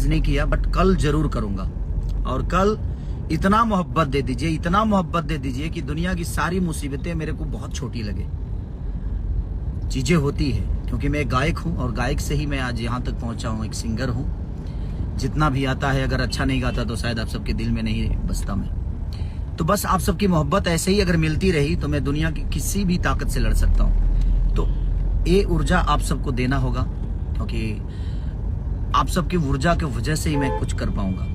नहीं किया, बट कल जरूर करूंगा। और कल इतना मोहब्बत दे दीजिए, इतना मोहब्बत दे दीजिए कि दुनिया की सारी मुसीबतें मेरे को बहुत छोटी लगे। चीजें होती है क्योंकि मैं एक गायक हूँ और गायक से ही मैं आज यहाँ तक पहुंचा हूँ, एक सिंगर हूँ। जितना भी आता है, अगर अच्छा नहीं गाता तो शायद आप सबके दिल में नहीं बसता मैं। तो बस आप सबकी मोहब्बत ऐसे ही अगर मिलती रही तो मैं दुनिया की किसी भी ताकत से लड़ सकता हूँ। तो ये ऊर्जा आप सबको देना होगा, क्योंकि आप सबकी ऊर्जा की वजह से ही मैं कुछ कर पाऊंगा।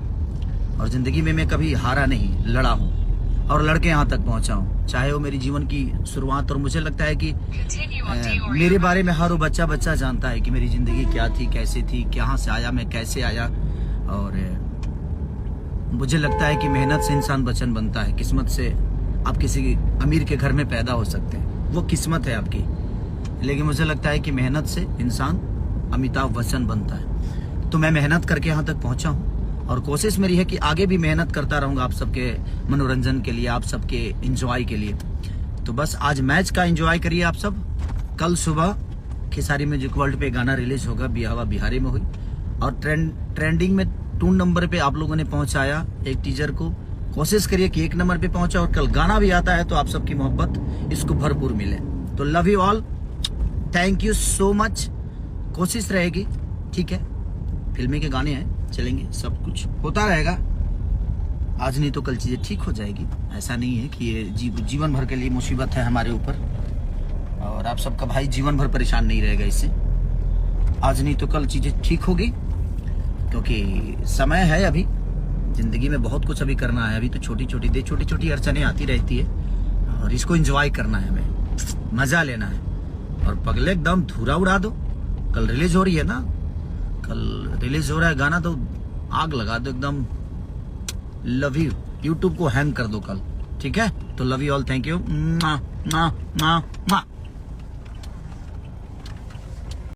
और जिंदगी में मैं कभी हारा नहीं, लड़ा हूँ और लड़के यहाँ तक पहुंचा हूँ, चाहे वो मेरी जीवन की शुरुआत। और मुझे लगता है कि मेरे बारे में हर वो बच्चा जानता है कि मेरी जिंदगी क्या थी, कैसे थी, कहाँ से आया, मैं कैसे आया। और मुझे लगता है कि मेहनत से इंसान बचन बनता है। किस्मत से आप किसी अमीर के घर में पैदा हो सकते हैं, वो किस्मत है आपकी, लेकिन मुझे लगता है कि मेहनत से इंसान अमिताभ बच्चन बनता है। तो मैं मेहनत करके यहाँ तक पहुंचा हूँ और कोशिश मेरी है कि आगे भी मेहनत करता रहूंगा आप सबके मनोरंजन के लिए, आप सबके एंजॉय के लिए। तो बस आज मैच का एंजॉय करिए आप सब। कल सुबह खेसारी म्यूजिक वर्ल्ड पे गाना रिलीज होगा, बिहावा बिहारी में हुई, और ट्रेंडिंग में 2 नंबर पे आप लोगों ने पहुंचाया एक टीजर को। कोशिश करिए कि 1 नंबर पे पहुंचा, और कल गाना भी आता है तो आप सबकी मोहब्बत इसको भरपूर मिले। तो love you all, thank you so much. कोशिश रहेगी, ठीक है, फिल्मी के गाने हैं, चलेंगे, सब कुछ होता रहेगा। आज नहीं तो कल चीजें ठीक हो जाएगी। ऐसा नहीं है कि ये जीवन भर के लिए मुसीबत है हमारे ऊपर, और आप सबका भाई जीवन भर परेशान नहीं रहेगा इससे। आज नहीं तो कल चीजें ठीक होगी, क्योंकि समय है अभी, जिंदगी में बहुत कुछ अभी करना है। अभी तो छोटी छोटी अड़चने आती रहती है और इसको एंजॉय करना है, हमें मजा लेना है। और पगले एकदम धूरा उड़ा दो। कल रिलीज हो रही है ना, कल रिलीज हो रहा है गाना, तो आग लगा दो एकदम। लव यू, यूट्यूब को हैंग कर दो कल, ठीक है। तो love you all, thank you.